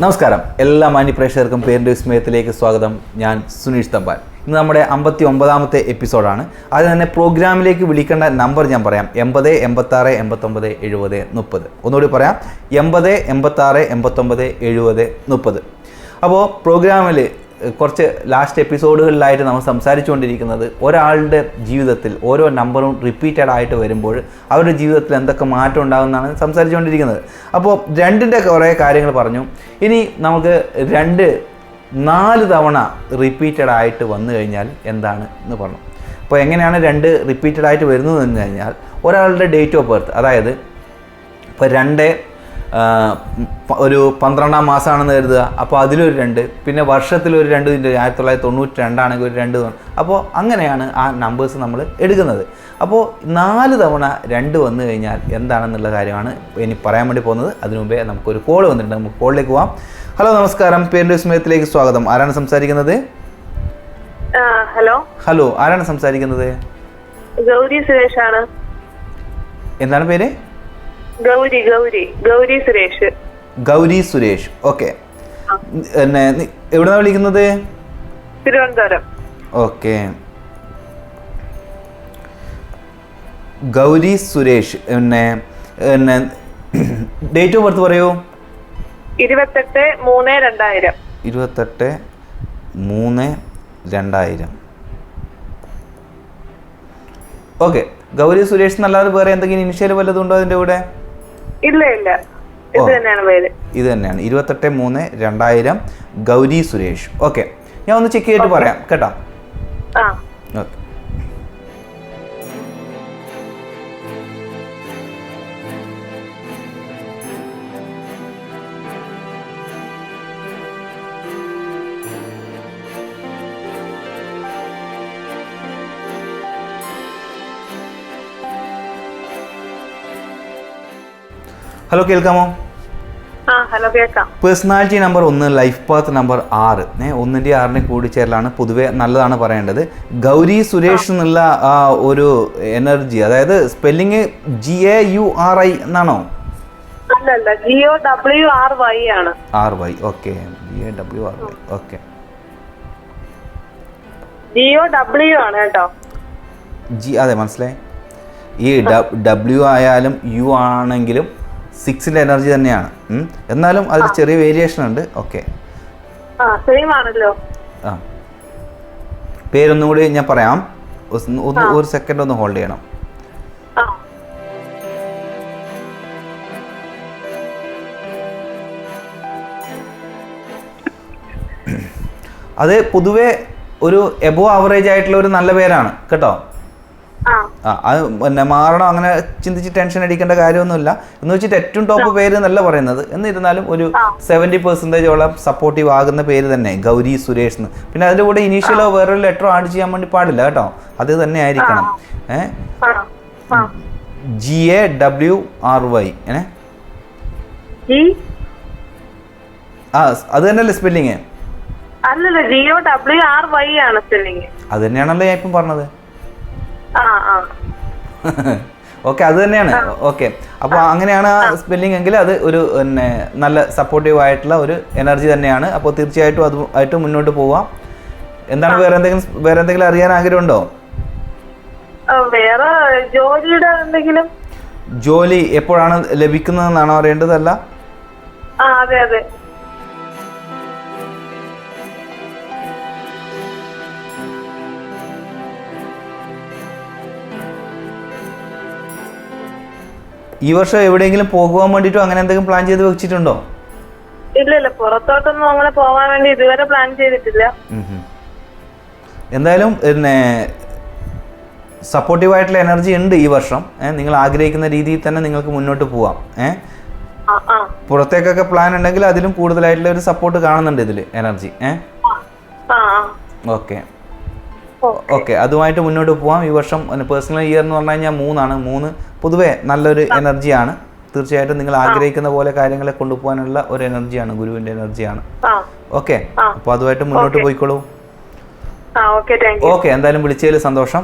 നമസ്കാരം, എല്ലാ മാന്യപ്രേക്ഷകർക്കും പേരിൻ്റെ വിസ്മയത്തിലേക്ക് സ്വാഗതം. ഞാൻ സുനീഷ് തമ്പാൻ. ഇന്ന് നമ്മുടെ 59ാമത്തെ എപ്പിസോഡാണ്. അത് തന്നെ പ്രോഗ്രാമിലേക്ക് വിളിക്കേണ്ട നമ്പർ ഞാൻ പറയാം: 80 86 89 70 30. ഒന്നുകൂടി പറയാം: 80 86 89 70 30. അപ്പോൾ പ്രോഗ്രാമിൽ കുറച്ച് ലാസ്റ്റ് എപ്പിസോഡുകളിലായിട്ട് നമ്മൾ സംസാരിച്ചുകൊണ്ടിരിക്കുന്നത് ഒരാളുടെ ജീവിതത്തിൽ ഓരോ നമ്പറും റിപ്പീറ്റഡ് ആയിട്ട് വരുമ്പോൾ അവരുടെ ജീവിതത്തിൽ എന്തൊക്കെ മാറ്റം ഉണ്ടാകുമെന്നാണ് സംസാരിച്ചുകൊണ്ടിരിക്കുന്നത്. അപ്പോൾ രണ്ടിൻ്റെ കുറേ കാര്യങ്ങൾ പറഞ്ഞു. ഇനി നമുക്ക് 4 തവണ റിപ്പീറ്റഡ് ആയിട്ട് വന്നു കഴിഞ്ഞാൽ എന്താണ് എന്ന് പറഞ്ഞു. അപ്പോൾ എങ്ങനെയാണ് 2 റിപ്പീറ്റഡ് ആയിട്ട് വരുന്നതെന്ന് കഴിഞ്ഞാൽ, ഒരാളുടെ ഡേറ്റ് ഓഫ് ബർത്ത്, അതായത് ഇപ്പോൾ 2 ഒരു 12ാം മാസമാണെന്ന് കരുതുക, അപ്പോൾ അതിലൊരു 2, പിന്നെ വർഷത്തിലൊരു 2, 1992 ആണെങ്കിൽ ഒരു 2. അപ്പോൾ അങ്ങനെയാണ് ആ നമ്പേഴ്സ് നമ്മൾ എടുക്കുന്നത്. അപ്പോൾ 4 തവണ 2 വന്നു കഴിഞ്ഞാൽ എന്താണെന്നുള്ള കാര്യമാണ് ഇനി പറയാൻ വേണ്ടി പോകുന്നത്. അതിനു മുമ്പേ നമുക്കൊരു കോൾ വന്നിട്ടുണ്ട്. നമുക്ക് കോളിലേക്ക് പോവാം. ഹലോ, നമസ്കാരം. പേരിൻ്റെ വിസ്മയത്തിലേക്ക് സ്വാഗതം. ആരാണ് സംസാരിക്കുന്നത്? ഹലോ, ആരാണ് സംസാരിക്കുന്നത്? ഗൗരി സുരേഷ് ആണ്. എന്താണ് പേര്? ഗൗരി സുരേഷ്. ഗൗരി സുരേഷ്. ഓക്കെ. എവിടെന്നാണ് വിളിക്കുന്നത്? Thiruvananthapuram. Okay. Gauri Suresh. Date of birth പറയൂ. 28/3/2000. 28/3/2000. ഓക്കെ. ഗൗരി സുരേഷ് എന്നല്ലാതെ വേറെ എന്തെങ്കിലും ഇനിഷ്യൽ വല്ലതും ഉണ്ടോ അതിൻ്റെ കൂടെ? ഇല്ല, ഇത് തന്നെയാണ് പേര്. ഇത് തന്നെയാണ്. 28/3/2000 ഗൗരി സുരേഷ്. ഓക്കെ, ഞാൻ ഒന്ന് ചെക്ക് ചെയ്തിട്ട് പറയാം കേട്ടോ. ഓക്കെ. ഹലോ, കേൾക്കാമോ? ഹലോ, കേൾക്കാം. Personality number 1, life path number 6. 1ൻ്റെയും 6ൻ്റെയും കൂടിച്ചേരലാണ് പൊതുവെ നല്ലതാണ് പറയേണ്ടത്. ഗൗരി സുരേഷ് എന്നുള്ള ആ ഒരു എനർജി, അതായത് സ്പെല്ലിങ് GAURI എന്നാണോ? അല്ലല്ല, GOWRY ആണ്. RY. Okay. GAWRY. Okay. GOW ആണ് കേട്ടോ. അതെ, മനസ്സിലായി. ഈ W ആയാലും U ആണെങ്കിലും 6ൻ്റെ എനർജി തന്നെയാണ്. എന്നാലും അതിൽ ചെറിയ വേരിയേഷൻ ഉണ്ട്. ഓക്കെ. സെയിം ആണല്ലോ. പേരൊന്നും കൂടി ഞാൻ പറയാം. ഒരു സെക്കൻഡ് ഒന്ന് ഹോൾഡ് ചെയ്യണം. അത് പൊതുവെ ഒരു എബോ ആവറേജ് ആയിട്ടുള്ള ഒരു നല്ല പേരാണ് കേട്ടോ. അത് പിന്നെ മാറണം അങ്ങനെ ചിന്തിച്ച് ടെൻഷൻ അടിക്കേണ്ട കാര്യമൊന്നുമില്ല. എന്ന് വെച്ചിട്ട് ഏറ്റവും ടോപ്പ് പേര് എന്നല്ല പറയുന്നത്. എന്നിരുന്നാലും ഒരു 70% സപ്പോർട്ടീവ് ആകുന്ന പേര് തന്നെ ഗൗരി സുരേഷ് എന്ന്. പിന്നെ അതിൻ്റെ കൂടെ ഇനീഷ്യലോ വേറൊരു ലെറ്ററോ ആഡ് ചെയ്യാൻ വേണ്ടി പാടില്ല കേട്ടോ. അത് തന്നെ ആയിരിക്കണം. GAWRY. അത് തന്നെയല്ലേ സ്പെല്ലിങ്? അല്ലല്ല, GOWRY ആണ് സ്പെല്ലിങ്. അത് തന്നെയാണല്ലോ ഞാൻ ഇപ്പം പറഞ്ഞത്. ഓക്കെ, അത് തന്നെയാണ്. ഓക്കെ. അപ്പോൾ അങ്ങനെയാണ് ആ സ്പെല്ലിംഗ് എങ്കിൽ അത് ഒരു പിന്നെ നല്ല സപ്പോർട്ടീവ് ആയിട്ടുള്ള ഒരു എനർജി തന്നെയാണ്. അപ്പോൾ തീർച്ചയായിട്ടും അതുമായിട്ട് മുന്നോട്ട് പോവാം. എന്താണ് വേറെ എന്തെങ്കിലും അറിയാൻ ആഗ്രഹമുണ്ടോ? വേറെ ജോലിയുടെ എന്തെങ്കിലും? ജോലി എപ്പോഴാണ് ലഭിക്കുന്നതെന്നാണോ അറിയേണ്ടതല്ല? അതെ അതെ. ഈ വർഷം എവിടെയെങ്കിലും പോകുവാൻ വേണ്ടിയിട്ടോ അങ്ങനെ എന്തെങ്കിലും പ്ലാൻ ചെയ്ത് വെച്ചിട്ടുണ്ടോ? ഇല്ല, പുറത്തോട്ടൊന്നും അങ്ങനെ പോകാൻ വേണ്ടി ഇതുവരെ പ്ലാൻ ചെയ്തിട്ടില്ല. എന്തായാലും പിന്നെ സപ്പോർട്ടീവ് ആയിട്ടുള്ള എനർജി ഉണ്ട് ഈ വർഷം. നിങ്ങൾ ആഗ്രഹിക്കുന്ന രീതിയിൽ തന്നെ നിങ്ങൾക്ക് മുന്നോട്ട് പോവാം. പുറത്തേക്കൊക്കെ പ്ലാൻ ഉണ്ടെങ്കിൽ അതിലും കൂടുതലായിട്ടുള്ള ഒരു സപ്പോർട്ട് കാണുന്നുണ്ട് ഇതിൽ എനർജി. ഓക്കെ. ഓക്കെ, അതുമായിട്ട് മുന്നോട്ട് പോവാം. ഈ വർഷം പേഴ്സണൽ ഇയർ എന്ന് പറഞ്ഞു കഴിഞ്ഞാൽ 3 പൊതുവെ നല്ലൊരു എനർജിയാണ്. തീർച്ചയായിട്ടും നിങ്ങൾ ആഗ്രഹിക്കുന്ന പോലെ കാര്യങ്ങളെ കൊണ്ടുപോകാനുള്ള ഒരു എനർജിയാണ്, ഗുരുവിൻ്റെ എനർജിയാണ്. ഓക്കെ, അപ്പോൾ അതുമായിട്ട് മുന്നോട്ട് പോയിക്കോളൂ. ഓക്കെ, എന്തായാലും വിളിച്ചതിൽ സന്തോഷം.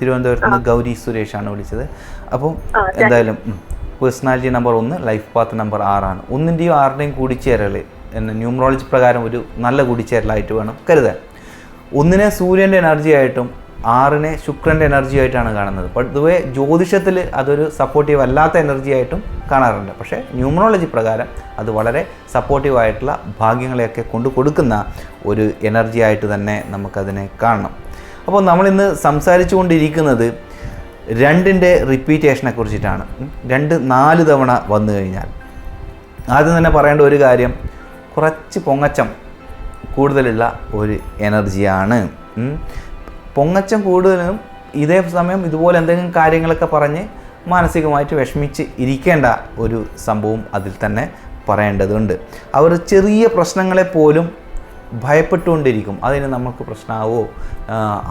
തിരുവനന്തപുരത്ത് നിന്ന് ഗൗരി സുരേഷ് ആണ് വിളിച്ചത്. അപ്പം എന്തായാലും personality number 1, life path number 6 ആണ്. 1ൻ്റെയും 6ൻ്റെയും കൂടിച്ചേരൽ ന്യൂമറോളജി പ്രകാരം ഒരു നല്ല കൂടിച്ചേരലായിട്ട് വേണം കരുതാൻ. 1 സൂര്യൻ്റെ എനർജി ആയിട്ടും 6 ശുക്രൻ്റെ എനർജി ആയിട്ടാണ് കാണുന്നത്. പൊതുവെ ജ്യോതിഷത്തിൽ അതൊരു സപ്പോർട്ടീവ് അല്ലാത്ത എനർജി ആയിട്ടും കാണാറുണ്ട്. പക്ഷേ ന്യൂമറോളജി പ്രകാരം അത് വളരെ സപ്പോർട്ടീവായിട്ടുള്ള ഭാഗ്യങ്ങളെയൊക്കെ കൊടുക്കുന്ന ഒരു എനർജി ആയിട്ട് തന്നെ നമുക്കതിനെ കാണണം. അപ്പോൾ നമ്മളിന്ന് സംസാരിച്ചു കൊണ്ടിരിക്കുന്നത് 2ൻ്റെ റിപ്പീറ്റേഷനെ കുറിച്ചിട്ടാണ്. 2 4 തവണ വന്നു കഴിഞ്ഞാൽ ആദ്യം തന്നെ പറയേണ്ട ഒരു കാര്യം, കുറച്ച് പൊങ്ങച്ചം കൂടുതലുള്ള ഒരു എനർജിയാണ്. പൊങ്ങച്ചം കൂടുതലും ഇതേ സമയം ഇതുപോലെ എന്തെങ്കിലും കാര്യങ്ങളൊക്കെ പറഞ്ഞ് മാനസികമായിട്ട് വിഷമിച്ച് ഇരിക്കേണ്ട ഒരു സംഭവം അതിൽ തന്നെ പറയേണ്ടതുണ്ട്. അവർ ചെറിയ പ്രശ്നങ്ങളെപ്പോലും ഭയപ്പെട്ടുകൊണ്ടിരിക്കും. അതിന് നമുക്ക് പ്രശ്നമാവോ,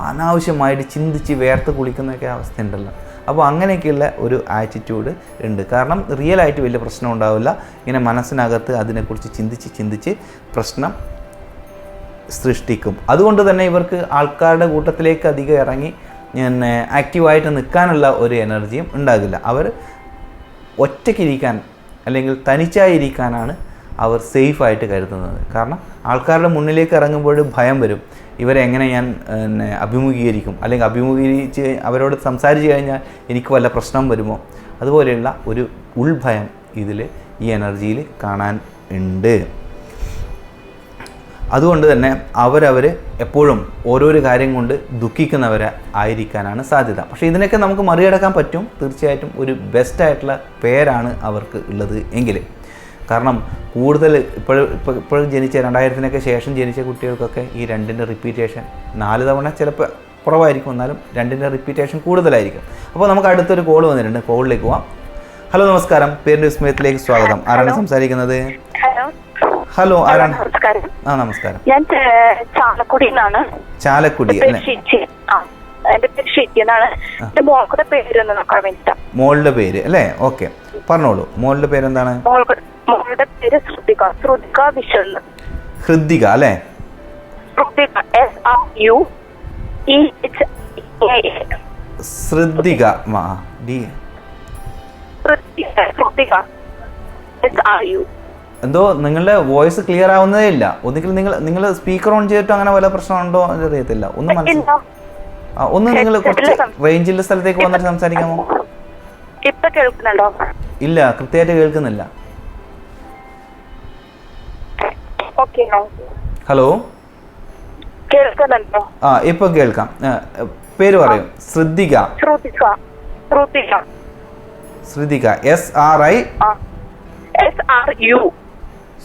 അനാവശ്യമായിട്ട് ചിന്തിച്ച് വേർത്ത് കുളിക്കുന്നൊക്കെ അവസ്ഥയുണ്ടല്ലോ. അപ്പോൾ അങ്ങനെയൊക്കെയുള്ള ഒരു ആറ്റിറ്റ്യൂഡ് ഉണ്ട്. കാരണം റിയലായിട്ട് വലിയ പ്രശ്നം ഉണ്ടാവില്ല. ഇങ്ങനെ മനസ്സിനകത്ത് അതിനെക്കുറിച്ച് ചിന്തിച്ച് പ്രശ്നം സൃഷ്ടിക്കും. അതുകൊണ്ട് തന്നെ ഇവർക്ക് ആൾക്കാരുടെ കൂട്ടത്തിലേക്ക് അധികം ഇറങ്ങി ആക്റ്റീവായിട്ട് നിൽക്കാനുള്ള ഒരു എനർജിയും ഉണ്ടാകില്ല. അവർ ഒറ്റയ്ക്കിരിക്കാൻ അല്ലെങ്കിൽ തനിച്ചായിരിക്കാനാണ് അവർ സേഫായിട്ട് കരുതുന്നത്. കാരണം ആൾക്കാരുടെ മുന്നിലേക്ക് ഇറങ്ങുമ്പോൾ ഭയം വരും, ഇവരെങ്ങനെ ഞാൻ അഭിമുഖീകരിക്കും, അല്ലെങ്കിൽ അഭിമുഖീകരിച്ച് അവരോട് സംസാരിച്ച് കഴിഞ്ഞാൽ എനിക്ക് വല്ല പ്രശ്നം വരുമോ, അതുപോലെയുള്ള ഒരു ഉൾഭയം ഇതിൽ ഈ എനർജിയിൽ കാണാൻ ഉണ്ട്. അതുകൊണ്ട് തന്നെ അവരവർ എപ്പോഴും ഓരോരോ കാര്യം കൊണ്ട് ദുഃഖിക്കുന്നവരെ ആയിരിക്കാനാണ് സാധ്യത. പക്ഷേ ഇതിനൊക്കെ നമുക്ക് മറികടക്കാൻ പറ്റും. തീർച്ചയായിട്ടും ഒരു ബെസ്റ്റായിട്ടുള്ള പേരാണ് അവർക്ക് ഉള്ളത് എങ്കിൽ. കാരണം കൂടുതൽ ഇപ്പോഴും ജനിച്ച 2000-നൊക്കെ ശേഷം ജനിച്ച കുട്ടികൾക്കൊക്കെ ഈ 2ൻ്റെ റിപ്പീറ്റേഷൻ 4 തവണ ചിലപ്പോൾ കുറവായിരിക്കും, എന്നാലും 2ൻ്റെ റിപ്പീറ്റേഷൻ കൂടുതലായിരിക്കും. അപ്പോൾ നമുക്ക് അടുത്തൊരു കോൾ വന്നിട്ടുണ്ട്. കോളിലേക്ക് പോവാം. ഹലോ, നമസ്കാരം. പേരിൻ്റെ വിസ്മയത്തിലേക്ക് സ്വാഗതം. ആരാണ് സംസാരിക്കുന്നത്? ഹലോ, ആരാണ്? നമസ്കാരം. ഞാൻ ചാലക്കുടിയിലാണ്. ചാലക്കുടി എന്റെ പേര് ഷിറ്റി എന്നാണ്. എന്റെ മോളുടെ പേരൊന്ന് നോക്കാൻ വേണ്ടിട്ടാ. മോളുടെ പേര് അല്ലേ? ഓക്കെ, പറഞ്ഞോളൂ. മോളുടെ പേര് എന്താണ്? മോളുടെ പേര് ശ്രുതിക. ശ്രുതിക വിശ്വനാഥ്. ഹൃദിക അല്ലേ? ശ്രുതിക, ശ്രുതിക. ശ്രുതിക SRU. എന്തോ നിങ്ങളുടെ വോയിസ് ക്ലിയർ ആവുന്നതേ ഇല്ല. ഒന്നുകിൽ നിങ്ങൾ സ്പീക്കർ ഓൺ ചെയ്തിട്ടോ അങ്ങനെ വല്ല പ്രശ്നമുണ്ടോ എന്ന് അറിയത്തില്ല. ഒന്ന് നിങ്ങൾ കുറച്ച് റേഞ്ചിലുള്ള സ്ഥലത്തേക്ക് വന്നിട്ട് സംസാരിക്കാമോ? ഇപ്പൊ കേൾക്കുന്നുണ്ടോ? ഇല്ല, കൃത്യമായിട്ട് കേൾക്കുന്നില്ല. ഹലോ, കേൾക്കുന്നുണ്ടോ? ഇപ്പൊ കേൾക്കാം. പേര് പറയും. Sruthika. Sruthika SRU.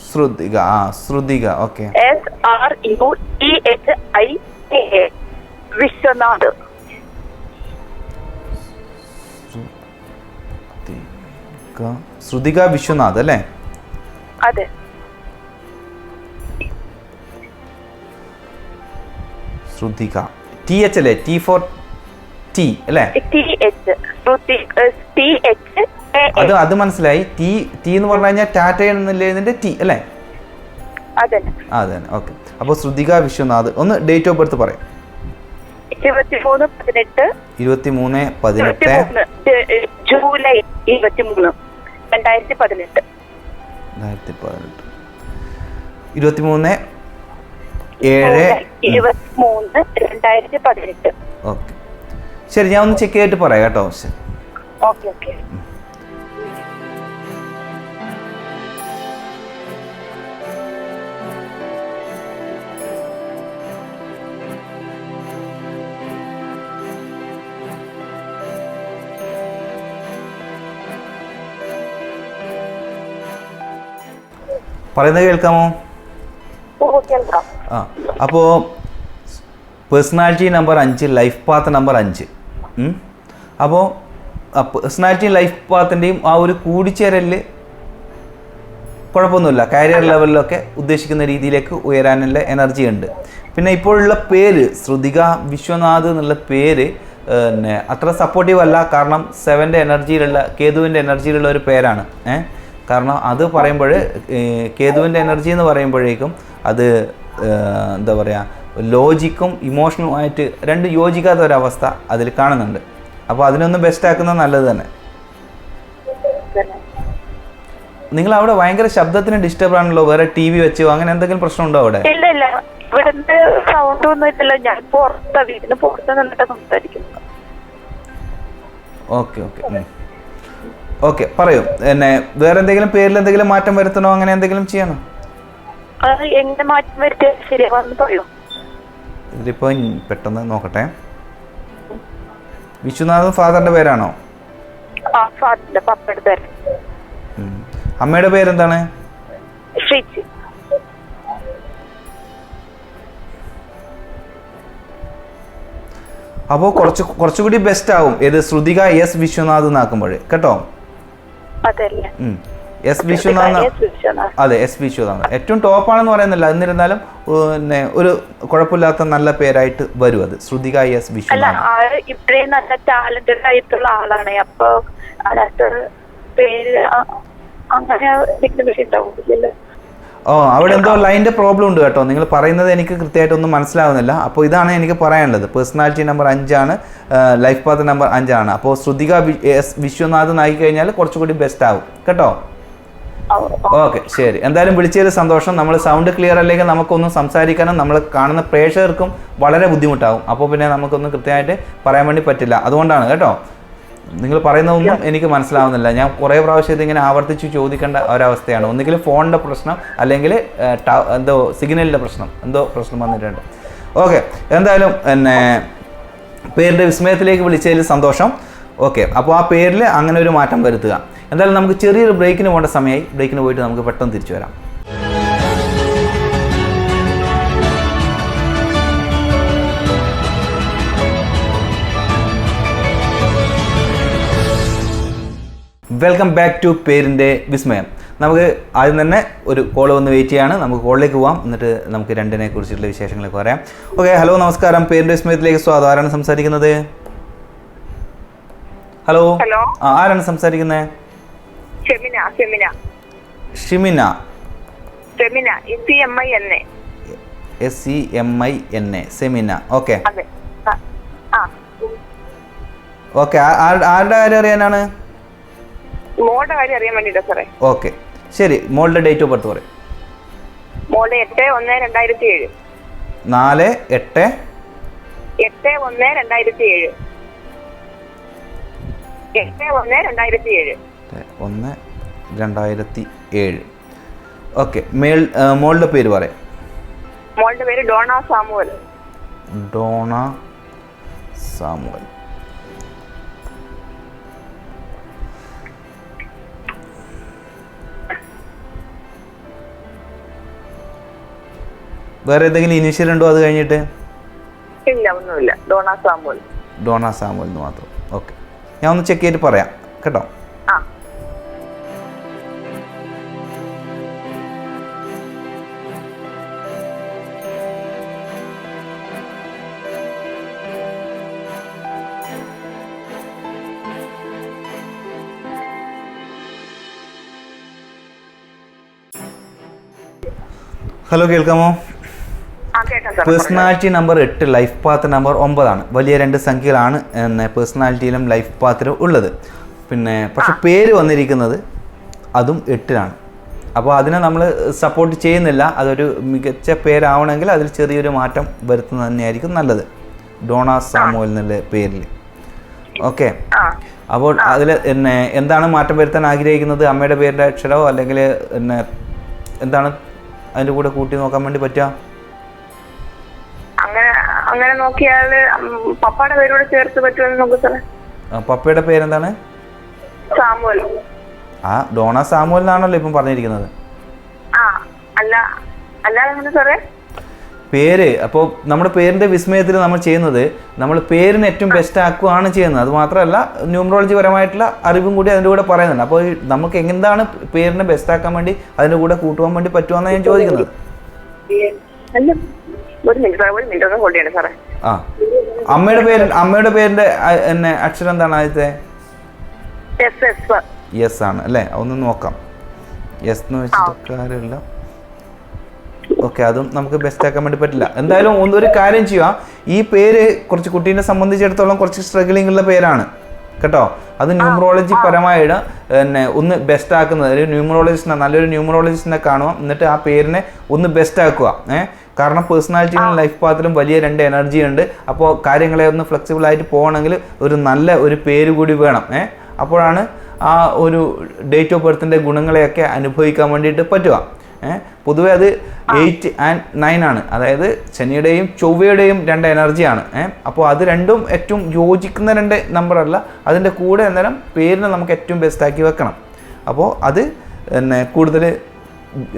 Sruthika. Sruthika. Okay. SRUTHIKA. Viswanath. Sruthika Viswanath അല്ലേ? അതെ. ശ്രുതിക. TH അല്ലേ? T for T അല്ലേ? അത് മനസ്സിലായി. ടി എന്ന് പറഞ്ഞു കഴിഞ്ഞാൽ ടാറ്റ എന്നില്ലേ ടി അല്ലേ? അതെ. ഓക്കെ. അപ്പോൾ ശ്രുതിക വിശ്വനാഥ്. ഒന്ന് ഡേറ്റ് ഓഫ് ബർത്ത് പറയാം. 23/18 ജൂലൈ 23 2018. 23/7/2018. ഓക്കെ, ശരി. ഞാൻ ഒന്ന് ചെക്ക് ചെയ്തിട്ട് പറയാം കേട്ടോ. ഓക്കെ. പറയുന്നത് കേൾക്കാമോ? അപ്പോൾ personality number 5, life path number 5. അപ്പോൾ പേഴ്സണാലിറ്റി ലൈഫ് പാത്തിൻ്റെയും ആ ഒരു കൂടിച്ചേരലിൽ കുഴപ്പമൊന്നുമില്ല. കരിയർ ലെവലിലൊക്കെ ഉദ്ദേശിക്കുന്ന രീതിയിലേക്ക് ഉയരാനുള്ള എനർജി ഉണ്ട്. പിന്നെ ഇപ്പോഴുള്ള പേര് ശ്രുതിക വിശ്വനാഥ് എന്നുള്ള പേര് അത്ര സപ്പോർട്ടീവ് അല്ല. കാരണം 7ൻ്റെ എനർജിയിലുള്ള കേതുവിൻ്റെ എനർജിയിലുള്ള ഒരു പേരാണ്. കാരണം അത് പറയുമ്പോൾ കേതുവിൻ്റെ എനർജി എന്ന് പറയുമ്പോഴേക്കും അത് എന്താ പറയുക, ലോജിക്കും ഇമോഷണലുമായിട്ട് രണ്ട് യോജിക്കാത്ത ഒരവസ്ഥ അതിൽ കാണുന്നുണ്ട്. അപ്പോൾ അതിനൊന്ന് ബെസ്റ്റ് ആക്കുന്നത് നല്ലത് തന്നെ. നിങ്ങൾ അവിടെ ഭയങ്കര ശബ്ദത്തിന് ഡിസ്റ്റർബ് ആണല്ലോ, വേറെ ടി വി വെച്ചോ അങ്ങനെ എന്തെങ്കിലും പ്രശ്നമുണ്ടോ അവിടെ? ഇല്ല ഇല്ല, ഇവിടുന്ന് സൗണ്ട് ഒന്നും ഇല്ല. ഞാൻ വീടിന് പുറത്ത് നിന്നിട്ട് സംസാരിക്കുന്നു. ഓക്കെ ഓക്കെ ഓക്കെ, പറയൂ. എന്നെ വേറെ എന്തെങ്കിലും പേരിൽ എന്തെങ്കിലും മാറ്റം വരുത്തണോ, അങ്ങനെ എന്തെങ്കിലും ചെയ്യണോ? അത് എങ്ങനെ മാറ്റം വരുത്തിയാൽ ശരിയാവാന്ന് പറയൂ. ഇതിലിപ്പോൾ പെട്ടെന്ന് നോക്കട്ടെ. വിശ്വനാഥൻ ഫാദറിന്റെ പേരാണോ? ആ, ഫാദറിന്റെ പപ്പയുടെ പേര്. അമ്മയുടെ പേരെന്താണ്? ശ്രീജി. അപ്പോൾ കുറച്ചുകൂടി ബെസ്റ്റ് ആവും ഏത് ശ്രുതിക എസ് വിശ്വനാഥ് എന്നാക്കുമ്പോൾ കേട്ടോ. അതല്ലേ? എസ് വിശ്വനാഥ്. അതെ, എസ് വിശ്വനാഥ് ഏറ്റവും ടോപ്പാണെന്ന് പറയുന്നില്ല, എന്നിരുന്നാലും പിന്നെ ഒരു കുഴപ്പമില്ലാത്ത നല്ല പേരായിട്ട് വരും അത്, ശ്രുതിക എസ് വിശ്വനാഥ്. ഇത്രയും നല്ല ടാലന്റഡ് ആയിട്ടുള്ള ആളാണ്. അപ്പൊ അതിനകത്ത് പേര് അങ്ങനെ എന്തെങ്കിലും വിഷയം ഉണ്ടാവില്ലല്ലോ. അവിടെ എന്തോ ലൈൻ്റെ പ്രോബ്ലം ഉണ്ട് കേട്ടോ. നിങ്ങൾ പറയുന്നത് എനിക്ക് കൃത്യമായിട്ടൊന്നും മനസ്സിലാവുന്നില്ല. അപ്പോൾ ഇതാണ് എനിക്ക് പറയാനുള്ളത്. Personality number 5 life path number 5. അപ്പോൾ ശ്രുതിക എസ് വിശ്വനാഥ് ആയി കഴിഞ്ഞാൽ കുറച്ചുകൂടി ബെസ്റ്റ് ആവും കേട്ടോ. ഓക്കെ, ശരി. എന്തായാലും വിളിച്ചതിൽ സന്തോഷം. നമ്മൾ സൗണ്ട് ക്ലിയർ അല്ലെങ്കിൽ നമുക്കൊന്നും സംസാരിക്കാനും നമ്മൾ കാണുന്ന പ്രേക്ഷകർക്കും വളരെ ബുദ്ധിമുട്ടാവും. അപ്പോൾ പിന്നെ നമുക്കൊന്നും കൃത്യമായിട്ട് പറയാൻ വേണ്ടി പറ്റില്ല. അതുകൊണ്ടാണ് കേട്ടോ. നിങ്ങൾ പറയുന്നതൊന്നും എനിക്ക് മനസ്സിലാവുന്നില്ല. ഞാൻ കുറേ പ്രാവശ്യം ഇതിങ്ങനെ ആവർത്തിച്ച് ചോദിക്കേണ്ട ഒരവസ്ഥയാണ്. ഒന്നുകിൽ ഫോണിൻ്റെ പ്രശ്നം, അല്ലെങ്കിൽ എന്തോ സിഗ്നലിൻ്റെ പ്രശ്നം, എന്തോ പ്രശ്നം വന്നിട്ടുണ്ട്. ഓക്കെ, എന്തായാലും എന്നെ പേരിൻ്റെ വിസ്മയത്തിലേക്ക് വിളിച്ചതിൽ സന്തോഷം. ഓക്കെ, അപ്പോൾ ആ പേരിൽ അങ്ങനെ ഒരു മാറ്റം വരുത്തുക. എന്തായാലും നമുക്ക് ചെറിയൊരു ബ്രേക്കിന് പോകേണ്ട സമയമായി. ബ്രേക്കിന് പോയിട്ട് നമുക്ക് പെട്ടെന്ന് തിരിച്ചു വരാം. വെൽക്കം ബാക്ക് ടു പേരിൻ്റെ വിസ്മയം. നമുക്ക് ആദ്യം തന്നെ ഒരു കോൾ വന്ന് വെയിറ്റ് ചെയ്യാണ്. നമുക്ക് കോളിലേക്ക് പോകാം, എന്നിട്ട് നമുക്ക് രണ്ടിനെ കുറിച്ചിട്ടുള്ള വിശേഷങ്ങളൊക്കെ പറയാം. ഓക്കെ, ഹലോ, നമസ്കാരം. പേരിൻ്റെ വിസ്മയത്തിലേക്ക് സ്വാഗതം. ആരാണ് സംസാരിക്കുന്നത്? ഹലോ, ആരാണ് സംസാരിക്കുന്നത്? ഷിമിന. SEMINA. സെമിന. ഓക്കെ ഓക്കെ, ആരുടെ കാര്യം അറിയാനാണ്? മോളുടെ കാര്യം അറിയാൻ വേണ്ടിട്ടാ സാറേ. ഓക്കെ, ശരി. മോളുടെ ഡേറ്റ് ഓഫ് ബർത്ത് പറയും. മോളുടെ 8/1/2007. 4/8/2007. 8/1/2007. 8/1/2007. ഓക്കെ, മോളുടെ പേര് പറയാം. മോളുടെ പേര് ഡോണ സാമുവൽ. വേറെ എന്തെങ്കിലും ഇനീഷ്യൽ ഉണ്ടോ അത് കഴിഞ്ഞിട്ട്? ഇല്ല, ഒന്നുമില്ല. ഡോണ സാമുവൽ എന്ന് മാത്രം. ഓക്കെ, ഞാൻ ഒന്ന് ചെക്ക് ചെയ്തിട്ട് പറയാം കേട്ടോ. ഹലോ, കേൾക്കാമോ? Personality number 8, life path number 9. വലിയ 2 സംഖ്യകളാണ് പേഴ്സണാലിറ്റിയിലും ലൈഫ് പാത്തിലും ഉള്ളത്. പിന്നെ പക്ഷെ പേര് വന്നിരിക്കുന്നത് അതും 8. അപ്പോൾ അതിനെ നമ്മൾ സപ്പോർട്ട് ചെയ്യുന്നില്ല. അതൊരു മികച്ച പേരാവണമെങ്കിൽ അതിൽ ചെറിയൊരു മാറ്റം വരുത്തുന്നത് തന്നെയായിരിക്കും നല്ലത്. ഡോണ സാമുവൽ എന്നുള്ള പേരിൽ. ഓക്കെ, അപ്പോൾ അതിൽ എന്താണ് മാറ്റം വരുത്താൻ ആഗ്രഹിക്കുന്നത്? അമ്മയുടെ പേരിൻ്റെ അക്ഷരമോ അല്ലെങ്കിൽ എന്താണ് അതിൻ്റെ കൂടെ കൂട്ടി നോക്കാൻ വേണ്ടി പറ്റുക? അങ്ങനെ നോക്കിയാൽ പപ്പയുടെ പേരോട് ചേർത്ത് പറ്റുമെന്ന് നോക്കൂ സാറേ. പപ്പയുടെ പേരെന്താണ്? സാമുവൽ. ഡോണ സാമുവൽ എന്നാണല്ലോ ഇപ്പം പറഞ്ഞിരിക്കുന്നത്. അല്ലാതെ സാറേ പേര്. അപ്പോൾ നമ്മുടെ പേരിൻ്റെ വിസ്മയത്തിൽ നമ്മൾ ചെയ്യുന്നത്, നമ്മൾ പേരിന് ഏറ്റവും ബെസ്റ്റ് ആക്കുകയാണ് ചെയ്യുന്നത്. അത് മാത്രമല്ല, ന്യൂമറോളജി പരമായിട്ടുള്ള അറിവും കൂടി അതിൻ്റെ കൂടെ പറയുന്നുണ്ട്. അപ്പോൾ നമുക്ക് എന്താണ് പേരിനെ ബെസ്റ്റ് ആക്കാൻ വേണ്ടി അതിൻ്റെ കൂടെ കൂട്ടുവാൻ വേണ്ടി പറ്റുമെന്നാണ് ഞാൻ ചോദിക്കുന്നത്. അമ്മയുടെ പേരിന്റെ അക്ഷരം എന്താണ് ആദ്യത്തെ? യെസ് ആണ് അല്ലേ? ഒന്ന് നോക്കാം. യെസ് എന്ന് വെച്ചിട്ട് കാര്യമില്ല. ഓക്കെ, അതും നമുക്ക് ബെസ്റ്റ് ആക്കാൻ വേണ്ടി പറ്റില്ല. എന്തായാലും ഒരു കാര്യം ചെയ്യുക. ഈ പേര് കുറച്ച് കുട്ടീനെ സംബന്ധിച്ചിടത്തോളം കുറച്ച് സ്ട്രഗിളിംഗ് ഉള്ള പേരാണ്. കേട്ടോ. അത് ന്യൂമറോളജി പരമായിട്ട് പിന്നെ ഒന്ന് ബെസ്റ്റ് ആക്കുന്നത്, ഒരു ന്യൂമറോളജിസ്റ്റിനെ, നല്ലൊരു ന്യൂമറോളജിസ്റ്റിനെ കാണുക, എന്നിട്ട് ആ പേരിനെ ഒന്ന് ബെസ്റ്റ് ആക്കുക. കാരണം പേഴ്സണാലിറ്റിയിലും ലൈഫ് പാത്തിലും വലിയ 2 എനർജി ഉണ്ട്. അപ്പോൾ കാര്യങ്ങളെ ഒന്ന് ഫ്ലെക്സിബിൾ ആയിട്ട് പോകണമെങ്കിൽ ഒരു നല്ല ഒരു പേര് കൂടി വേണം. അപ്പോഴാണ് ആ ഒരു ഡേറ്റ് ഓഫ് ബർത്തിൻ്റെ ഗുണങ്ങളെയൊക്കെ അനുഭവിക്കാൻ വേണ്ടിയിട്ട് പറ്റുക. പൊതുവെ അത് 8 and 9 ആണ്, അതായത് ശനിയുടെയും ചൊവ്വയുടെയും 2 എനർജിയാണ്. അപ്പോൾ അത് രണ്ടും ഏറ്റവും യോജിക്കുന്ന 2 നമ്പറല്ല, അതിൻ്റെ കൂടെ അന്നേരം പേരിനെ നമുക്ക് ഏറ്റവും ബെസ്റ്റാക്കി വെക്കണം. അപ്പോൾ അത് പിന്നെ കൂടുതൽ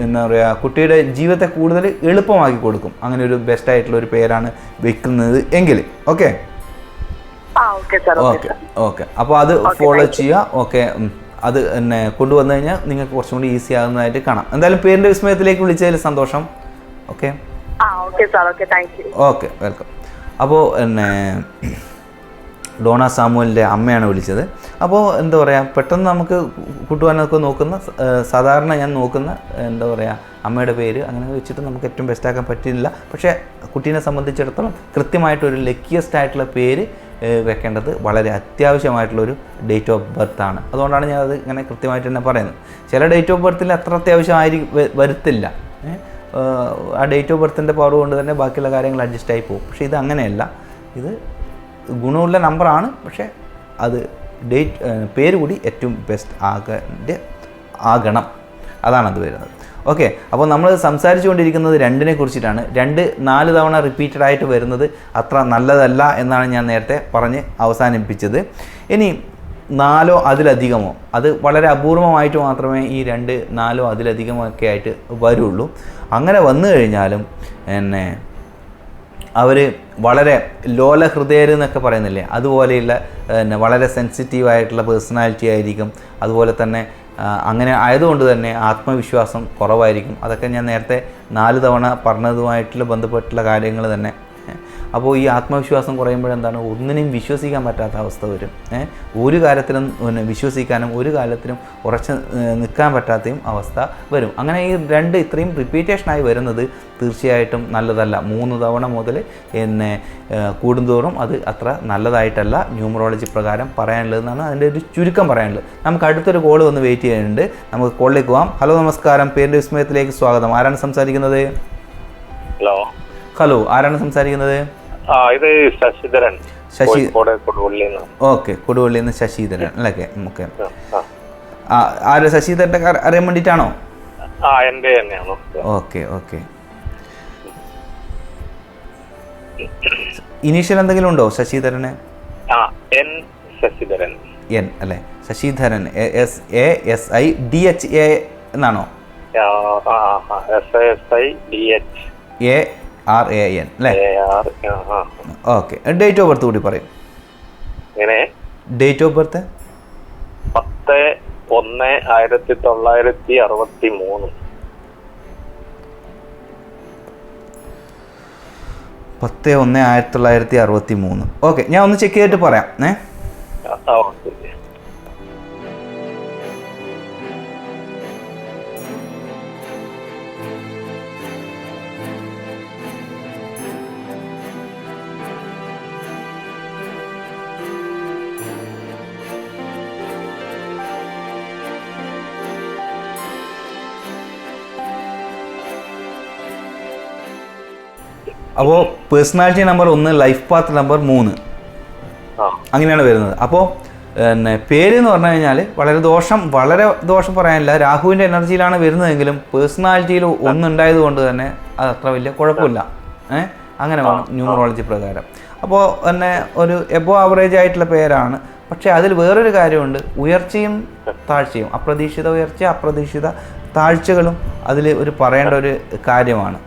എന്താ പറയുക, കുട്ടിയുടെ ജീവിതത്തെ കൂടുതൽ എളുപ്പമാക്കി കൊടുക്കും അങ്ങനെ ഒരു ബെസ്റ്റായിട്ടുള്ള ഒരു പേരാണ് വെക്കുന്നത് എങ്കിൽ. ഓക്കെ ഓക്കെ ഓക്കെ അപ്പോൾ അത് ഫോളോ ചെയ്യുക. ഓക്കെ, അത് എന്നെ കൊണ്ടുവന്നു കഴിഞ്ഞാൽ നിങ്ങൾക്ക് കുറച്ചും കൂടി ഈസി ആകുന്നതായിട്ട് കാണാം. എന്തായാലും പേരിൻ്റെ വിസ്മയത്തിലേക്ക് വിളിച്ചതിൽ സന്തോഷം. Okay okay, welcome. അപ്പോൾ എന്നെ ഡോണ സാമുവലിൻ്റെ അമ്മയാണ് വിളിച്ചത്. അപ്പോൾ എന്താ പറയുക, പെട്ടെന്ന് നമുക്ക് കൂട്ടുവാനൊക്കെ നോക്കുന്ന, സാധാരണ ഞാൻ നോക്കുന്ന എന്താ പറയുക, അമ്മയുടെ പേര് അങ്ങനെ വെച്ചിട്ട് നമുക്ക് ഏറ്റവും ബെസ്റ്റാക്കാൻ പറ്റില്ല. പക്ഷേ കുട്ടീനെ സംബന്ധിച്ചിടത്തോളം കൃത്യമായിട്ടൊരു ലക്കിയസ്റ്റ് ആയിട്ടുള്ള പേര് വെക്കേണ്ടത് വളരെ അത്യാവശ്യമായിട്ടുള്ളൊരു ഡേറ്റ് ഓഫ് ബർത്ത് ആണ്. അതുകൊണ്ടാണ് ഞാൻ അത് ഇങ്ങനെ കൃത്യമായിട്ട് തന്നെ പറയുന്നത്. ചില ഡേറ്റ് ഓഫ് ബർത്തിൽ അത്ര വരുത്തില്ല. ആ ഡേറ്റ് ഓഫ് ബർത്തിൻ്റെ പവർ കൊണ്ട് തന്നെ ബാക്കിയുള്ള കാര്യങ്ങൾ അഡ്ജസ്റ്റ് ആയി പോകും. പക്ഷേ ഇത് അങ്ങനെയല്ല, ഇത് ഗുണമുള്ള നമ്പറാണ്. പക്ഷേ അത് പേര് കൂടി ഏറ്റവും ബെസ്റ്റ് ആകണം, അതാണത് വരുന്നത്. ഓക്കെ, അപ്പോൾ നമ്മൾ സംസാരിച്ചു കൊണ്ടിരിക്കുന്നത് 2നെ കുറിച്ചിട്ടാണ്. 2 4 തവണ റിപ്പീറ്റഡ് ആയിട്ട് വരുന്നത് അത്ര നല്ലതല്ല എന്നാണ് ഞാൻ നേരത്തെ പറഞ്ഞ് അവസാനിപ്പിച്ചത്. ഇനി 4 അതിലധികമോ, അത് വളരെ അപൂർവമായിട്ട് മാത്രമേ ഈ 2 4 അതിലധികമോ ഒക്കെ ആയിട്ട് വരുള്ളൂ. അങ്ങനെ വന്നു കഴിഞ്ഞാലും എന്നെ അവർ വളരെ ലോല ഹൃദയർ എന്നൊക്കെ പറയുന്നില്ലേ, അതുപോലെയുള്ള വളരെ സെൻസിറ്റീവായിട്ടുള്ള പേഴ്സണാലിറ്റി ആയിരിക്കും. അതുപോലെ തന്നെ അങ്ങനെ ആയതുകൊണ്ട് തന്നെ ആത്മവിശ്വാസം കുറവായിരിക്കും. അതൊക്കെ ഞാൻ നേരത്തെ 4 തവണ പറഞ്ഞതുമായിട്ടുള്ള ബന്ധപ്പെട്ടുള്ള കാര്യങ്ങൾ തന്നെ. അപ്പോൾ ഈ ആത്മവിശ്വാസം കുറയുമ്പോഴെന്താണ്, ഒന്നിനെയും വിശ്വസിക്കാൻ പറ്റാത്ത അവസ്ഥ വരും. ഒരു കാര്യത്തിലും വിശ്വസിക്കാനും ഒരു കാര്യത്തിലും ഉറച്ച് നിൽക്കാൻ പറ്റാത്തയും അവസ്ഥ വരും. അങ്ങനെ ഈ 2 ഇത്രയും റിപ്പീറ്റേഷനായി വരുന്നത് തീർച്ചയായിട്ടും നല്ലതല്ല. 3 തവണ മുതൽ കൂടുന്തോറും അത് അത്ര നല്ലതായിട്ടല്ല ന്യൂമറോളജി പ്രകാരം പറയാനുള്ളതെന്നാണ് അതിൻ്റെ ഒരു ചുരുക്കം പറയാനുള്ളത്. നമുക്ക് അടുത്തൊരു കോൾ വന്ന് വെയിറ്റ് ചെയ്യുന്നുണ്ട്, നമുക്ക് കോളിലേക്ക് പോകാം. ഹലോ, നമസ്കാരം. പേരിൻ്റെ വിസ്മയത്തിലേക്ക് സ്വാഗതം. ആരാണ് സംസാരിക്കുന്നത്? ഹലോ, ആരാണ് സംസാരിക്കുന്നത്? ഇത് ശശിധരൻ. ഓക്കെ, കൊടുവള്ളിയിൽ നിന്ന് ശശിധരൻ അല്ലേ? ഓക്കെ, ആര് ശശിധരൻ്റെ അറിയാൻ വേണ്ടിയിട്ടാണോ? Okay okay. ഇനീഷ്യൽ എന്തെങ്കിലും ഉണ്ടോ ശശിധരന്? എൻ അല്ലേ? ശശിധരൻ SASIDHA എന്നാണോ? ARAN അല്ലേ? ഓക്കെ. ഡേറ്റ് ഓഫ് ബർത്ത് കൂടി പറയും. Date of birth 10/1/1963. 10/1/1963. ഓക്കെ, ഞാൻ ഒന്ന് ചെക്ക് ചെയ്തിട്ട് പറയാം. അപ്പോൾ personality number 1, life path number 3, അങ്ങനെയാണ് വരുന്നത്. അപ്പോൾ പേര് എന്ന് പറഞ്ഞു കഴിഞ്ഞാൽ വളരെ ദോഷം പറയാനില്ല. രാഹുവിൻ്റെ എനർജിയിലാണ് വരുന്നതെങ്കിലും പേഴ്സണാലിറ്റിയിൽ ഒന്നുണ്ടായത് കൊണ്ട് തന്നെ അത് അത്ര വലിയ കുഴപ്പമില്ല. അങ്ങനെ വേണം ന്യൂമറോളജി പ്രകാരം. അപ്പോൾ തന്നെ ഒരു എബോ ആവറേജ് ആയിട്ടുള്ള പേരാണ്. പക്ഷേ അതിൽ വേറൊരു കാര്യമുണ്ട്, ഉയർച്ചയും താഴ്ചയും, അപ്രതീക്ഷിത ഉയർച്ച അപ്രതീക്ഷിത താഴ്ചകളും അതിൽ ഒരു പറയേണ്ട ഒരു കാര്യമാണ്.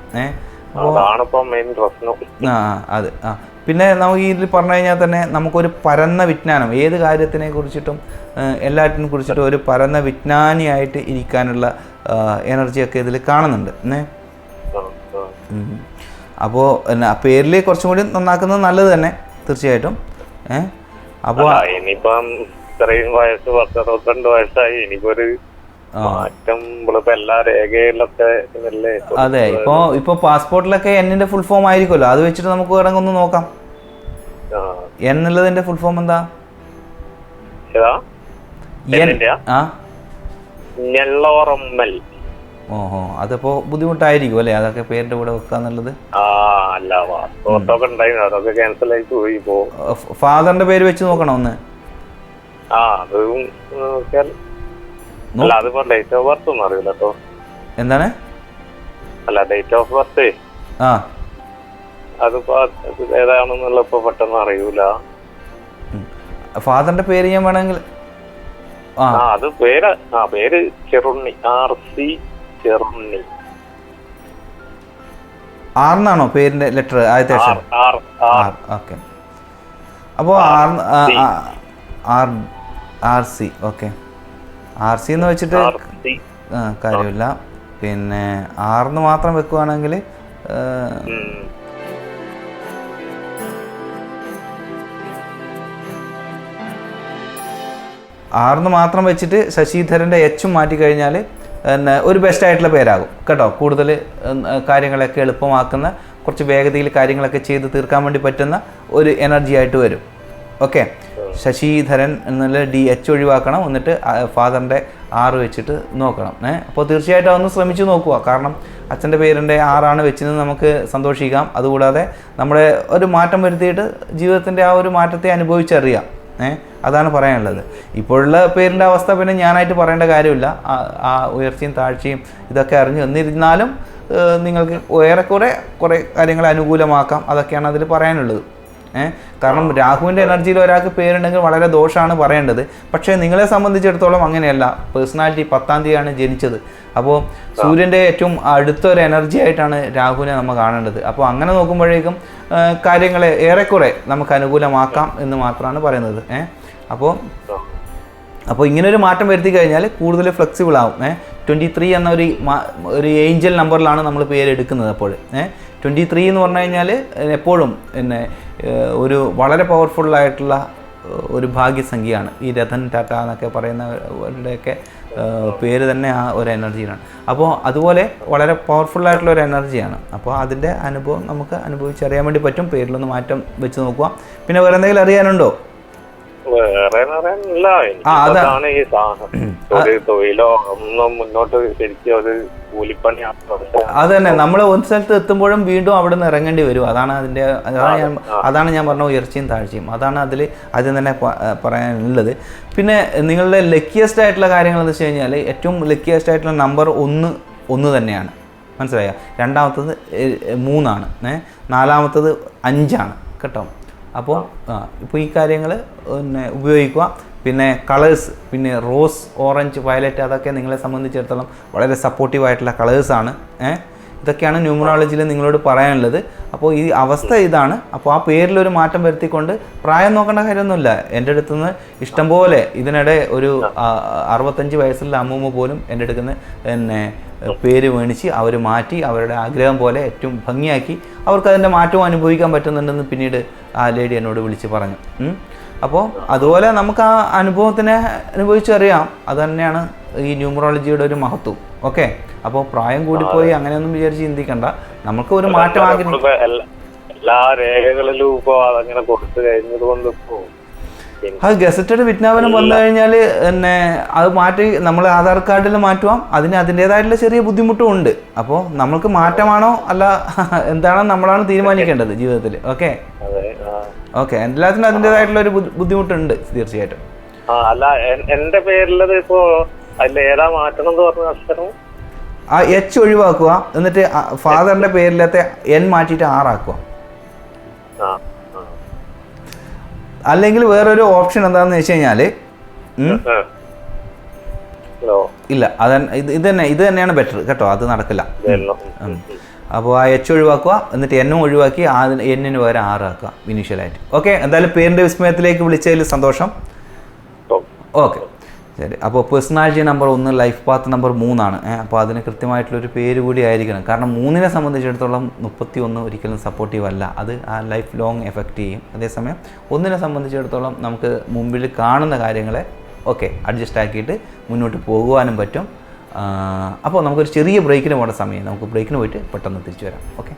അത് പിന്നെ നമുക്ക് ഇതിൽ പറഞ്ഞു കഴിഞ്ഞാൽ തന്നെ നമുക്കൊരു പരന്ന വിജ്ഞാനം, ഏത് കാര്യത്തിനെ കുറിച്ചിട്ടും എല്ലാറ്റിനെ കുറിച്ചിട്ടും ഒരു പരന്ന വിജ്ഞാനിയായിട്ട് ഇരിക്കാനുള്ള എനർജിയൊക്കെ ഇതിൽ കാണുന്നുണ്ട്. അപ്പോൾ പേരിൽ കുറച്ചും കൂടി നന്നാക്കുന്നത് നല്ലത് തന്നെ തീർച്ചയായിട്ടും. അപ്പോൾ ഇനിയിപ്പം ഇത്രയും വയസ്സ് 10-12 വയസ്സായി, ഇനിയിപ്പോ അതെ, ഇപ്പൊ പാസ്പോർട്ടിലൊക്കെ എന്നിന്റെ ഫുൾ ഫോം ആയിരിക്കുമല്ലോ, അത് വെച്ചിട്ട് നമുക്ക് വേണമെങ്കിൽ ഒന്ന് നോക്കാം. എന്നുള്ളതിന്റെ ഫുൾ ഫോം എന്താ? ഏതാ എൻ എന്നിന്റെയാ? ആ ഞെള്ളോറമ്മൽ. ഓഹോ, അതിപ്പോൾ ബുദ്ധിമുട്ടായിരിക്കും അല്ലേ അതൊക്കെ പേരിൻ്റെ കൂടെ വെക്കുക എന്നുള്ളത്? അല്ല ഓർത്തൊക്കെ ഉണ്ടായിരുന്നു, അതൊക്കെ ക്യാൻസൽ ആയി പോയി. ഫാദറിൻ്റെ പേര് വെച്ച് നോക്കണം ഒന്ന്. അതും അല്ല, അതിപ്പോ ഡേറ്റ് ഓഫ് ബർത്ത് ഒന്നും അറിയില്ല കേട്ടോ. എന്താണ്? അല്ല, ഡേറ്റ് ഓഫ് ബർത്ത് അതിപ്പോ ഏതാണെന്നുള്ള ഇപ്പൊ പെട്ടെന്ന് അറിയൂല. ഫാദറിന്റെ പേര് ഞാൻ വേണമെങ്കിൽ അത് പേര് ചെറുണ്ണി, RC ചെറുണ്ണി. ആർന്നാണോ പേരിന്റെ ലെറ്റർ ആദ്യത്തെ അക്ഷരം? ഓക്കെ, അപ്പോൾ RC. ഓക്കെ, RC എന്ന് വെച്ചിട്ട് കാര്യമില്ല. പിന്നെ ആർന്ന് മാത്രം വെക്കുവാണെങ്കിൽ ആർന്ന് മാത്രം വെച്ചിട്ട് ശശിധരൻ്റെ എച്ചും മാറ്റി കഴിഞ്ഞാൽ പിന്നെ ഒരു ബെസ്റ്റ് ആയിട്ടുള്ള പേരാകും കേട്ടോ. കൂടുതൽ കാര്യങ്ങളൊക്കെ എളുപ്പമാക്കുന്ന, കുറച്ച് വേഗതയിൽ കാര്യങ്ങളൊക്കെ ചെയ്ത് തീർക്കാൻ വേണ്ടി പറ്റുന്ന ഒരു എനർജി ആയിട്ട് വരും. ഓക്കെ, ശശിധരൻ എന്നുള്ള DH ഒഴിവാക്കണം, എന്നിട്ട് ഫാദറിൻ്റെ R വെച്ചിട്ട് നോക്കണം. അപ്പോൾ തീർച്ചയായിട്ടും അതൊന്ന് ശ്രമിച്ചു നോക്കുക. കാരണം അച്ഛൻ്റെ പേരിൻ്റെ ആറാണ് വെച്ചെന്ന് നമുക്ക് സന്തോഷിക്കാം. അതുകൂടാതെ നമ്മുടെ ഒരു മാറ്റം വരുത്തിയിട്ട് ജീവിതത്തിൻ്റെ ആ ഒരു മാറ്റത്തെ അനുഭവിച്ചറിയാം. അതാണ് പറയാനുള്ളത്. ഇപ്പോഴുള്ള പേരിൻ്റെ അവസ്ഥ പിന്നെ ഞാനായിട്ട് പറയേണ്ട കാര്യമില്ല. ആ ഉയർച്ചയും താഴ്ചയും ഇതൊക്കെ അറിഞ്ഞു എന്നിരുന്നാലും നിങ്ങൾക്ക് കുറേ കാര്യങ്ങൾ അനുകൂലമാക്കാം. അതൊക്കെയാണ് അതിൽ പറയാനുള്ളത്. കാരണം രാഹുവിൻ്റെ എനർജിയിൽ ഒരാൾക്ക് പേരുണ്ടെങ്കിൽ വളരെ ദോഷമാണ് പറയേണ്ടത്. പക്ഷേ നിങ്ങളെ സംബന്ധിച്ചിടത്തോളം അങ്ങനെയല്ല. പേഴ്സണാലിറ്റി 10-ാം തീയതിയാണ് ജനിച്ചത്. അപ്പോൾ സൂര്യൻ്റെ ഏറ്റവും അടുത്തൊരു എനർജി ആയിട്ടാണ് രാഹുവിനെ നമ്മൾ കാണേണ്ടത്. അപ്പോൾ അങ്ങനെ നോക്കുമ്പോഴേക്കും കാര്യങ്ങളെ ഏറെക്കുറെ നമുക്ക് അനുകൂലമാക്കാം എന്ന് മാത്രമാണ് പറയുന്നത്. അപ്പോൾ ഇങ്ങനൊരു മാറ്റം വരുത്തി കഴിഞ്ഞാൽ കൂടുതൽ ഫ്ലെക്സിബിൾ ആവും. 23 എന്ന ഒരു ഏഞ്ചൽ നമ്പറിലാണ് നമ്മൾ പേരെടുക്കുന്നത്. അപ്പോൾ 23 എന്ന് പറഞ്ഞു കഴിഞ്ഞാൽ എപ്പോഴും പിന്നെ ഒരു വളരെ പവർഫുള്ളായിട്ടുള്ള ഒരു ഭാഗ്യസംഖ്യയാണ്. ഈ രതൻ ടാറ്റ എന്നൊക്കെ പറയുന്നവരുടെയൊക്കെ പേര് തന്നെ ആ ഒരു എനർജിയിലാണ്. അപ്പോൾ അതുപോലെ വളരെ പവർഫുള്ളായിട്ടുള്ള ഒരു എനർജിയാണ്. അപ്പോൾ അതിൻ്റെ അനുഭവം നമുക്ക് അനുഭവിച്ചറിയാൻ വേണ്ടി പറ്റും. പേരിലൊന്ന് മാറ്റം വെച്ച് നോക്കുക. പിന്നെ വേറെ എന്തെങ്കിലും അറിയാനുണ്ടോ? അതാണ് ഈ തൊഴിലോ ഒന്നും മുന്നോട്ട് ശരിക്കും ഒരു കൂലിപ്പണിയാണ്. അത് തന്നെ, നമ്മൾ ഒരു സ്ഥലത്ത് എത്തുമ്പോഴും വീണ്ടും അവിടെ നിന്ന് ഇറങ്ങേണ്ടി വരും. അതാണ് ഞാൻ പറഞ്ഞ ഉയർച്ചയും താഴ്ചയും. അതാണ് അതിൽ ആദ്യം തന്നെ പറയാനുള്ളത്. പിന്നെ നിങ്ങളുടെ ലക്കിയസ്റ്റ് ആയിട്ടുള്ള കാര്യങ്ങൾ എന്ന് വെച്ച് കഴിഞ്ഞാൽ ഏറ്റവും ലക്കിയസ്റ്റ് ആയിട്ടുള്ള നമ്പർ 1 തന്നെയാണ്. മനസ്സിലായോ? രണ്ടാമത്തത് 3 നാലാമത്തത് 5 കേട്ടോ. അപ്പോൾ ഇപ്പോൾ ഈ കാര്യങ്ങൾ പിന്നെ ഉപയോഗിക്കുക. പിന്നെ കളേഴ്സ്, പിന്നെ റോസ്, ഓറഞ്ച്, വയലറ്റ്, അതൊക്കെ നിങ്ങളെ സംബന്ധിച്ചിടത്തോളം വളരെ സപ്പോർട്ടീവായിട്ടുള്ള കളേഴ്സാണ്. ഇതൊക്കെയാണ് ന്യൂമറോളജിയിൽ നിങ്ങളോട് പറയാനുള്ളത്. അപ്പോൾ ഈ അവസ്ഥ ഇതാണ്. അപ്പോൾ ആ പേരിലൊരു മാറ്റം വരുത്തിക്കൊണ്ട് പ്രായം നോക്കേണ്ട കാര്യമൊന്നുമില്ല. എൻ്റെ അടുത്തുനിന്ന് ഇഷ്ടംപോലെ ഇതിനിടെ ഒരു 65 വയസ്സുള്ള അമ്മൂമ്മ പോലും എൻ്റെ അടുത്തുനിന്ന് എന്നെ പേര് മേടിച്ച് അവർ മാറ്റി അവരുടെ ആഗ്രഹം പോലെ ഏറ്റവും ഭംഗിയാക്കി അവർക്ക് അതിൻ്റെ മാറ്റവും അനുഭവിക്കാൻ പറ്റുന്നുണ്ടെന്ന് പിന്നീട് ആ ലേഡി എന്നോട് വിളിച്ച് പറഞ്ഞു. അപ്പോൾ അതുപോലെ നമുക്ക് ആ അനുഭവത്തിനെ അനുഭവിച്ചറിയാം. അത് തന്നെയാണ് ഈ ന്യൂമറോളജിയുടെ ഒരു മഹത്വം. ഓക്കെ, അപ്പോൾ പ്രായം കൂടിപ്പോയി അങ്ങനെയൊന്നും വിചാരിച്ച് ചിന്തിക്കണ്ട. നമുക്ക് ഒരു മാറ്റമാക്കി എല്ലാ രേഖകളിലും ഇപ്പോൾ അതങ്ങനെ കൊടുത്തു കഴിഞ്ഞത് കൊണ്ട് ഇപ്പോൾ അത് ഗസറ്റഡ് വിജ്ഞാപനം വന്നു കഴിഞ്ഞാൽ പിന്നെ അത് മാറ്റി നമ്മൾ ആധാർ കാർഡിൽ മാറ്റുവാം. അതിന് അതിൻ്റേതായിട്ടുള്ള ചെറിയ ബുദ്ധിമുട്ടും ഉണ്ട്. അപ്പോൾ നമ്മൾക്ക് മാറ്റമാണോ അല്ല എന്താണോ നമ്മളാണ് തീരുമാനിക്കേണ്ടത് ജീവിതത്തിൽ. ഓക്കെ, എല്ലാത്തിനും അതിൻ്റെതായിട്ടുള്ള ഒരു ബുദ്ധിമുട്ടുണ്ട് തീർച്ചയായിട്ടും. അല്ല, എന്റെ പേരിലത് ഇപ്പോ അതിൽ ഏതാ മാറ്റണം എന്ന് പറഞ്ഞ അക്ഷരം ആ H ഒഴിവാക്കുക. എന്നിട്ട് ഫാദറിന്റെ പേരിലത്തെ N മാറ്റിയിട്ട് R ആക്കുക. അല്ലെങ്കിൽ വേറൊരു ഓപ്ഷൻ എന്താണെന്ന് വെച്ച് കഴിഞ്ഞാൽ ഇല്ല, ഇത് തന്നെയാണ് ബെറ്റർ കേട്ടോ. അത് നടക്കില്ല. അപ്പോൾ ആ H ഒഴിവാക്കുക. എന്നിട്ട് N ഒഴിവാക്കി N പകരം R ആക്കുക ഇനീഷ്യലായിട്ട്. ഓക്കെ, എന്തായാലും പേരിൻ്റെ വിസ്മയത്തിലേക്ക് വിളിച്ചതിൽ സന്തോഷം. ഓക്കെ, ശരി. അപ്പോൾ personality number 1, life path number 3. അപ്പോൾ അതിന് കൃത്യമായിട്ടുള്ളൊരു പേര് കൂടി ആയിരിക്കണം. കാരണം 3നെ സംബന്ധിച്ചിടത്തോളം 31 ഒരിക്കലും സപ്പോർട്ടീവ് അല്ല. അത് ആ ലൈഫ് ലോങ് എഫക്റ്റ് ചെയ്യും. അതേസമയം 1നെ സംബന്ധിച്ചിടത്തോളം നമുക്ക് മുമ്പിൽ കാണുന്ന കാര്യങ്ങളെ അഡ്ജസ്റ്റ് ആക്കിയിട്ട് മുന്നോട്ട് പോകുവാനും പറ്റും. അപ്പോൾ നമുക്കൊരു ചെറിയ ബ്രേക്കിന് പോകേണ്ട സമയം. നമുക്ക് ബ്രേക്കിന് പോയിട്ട് പെട്ടെന്ന് തിരിച്ചു വരാം. ഓക്കെ.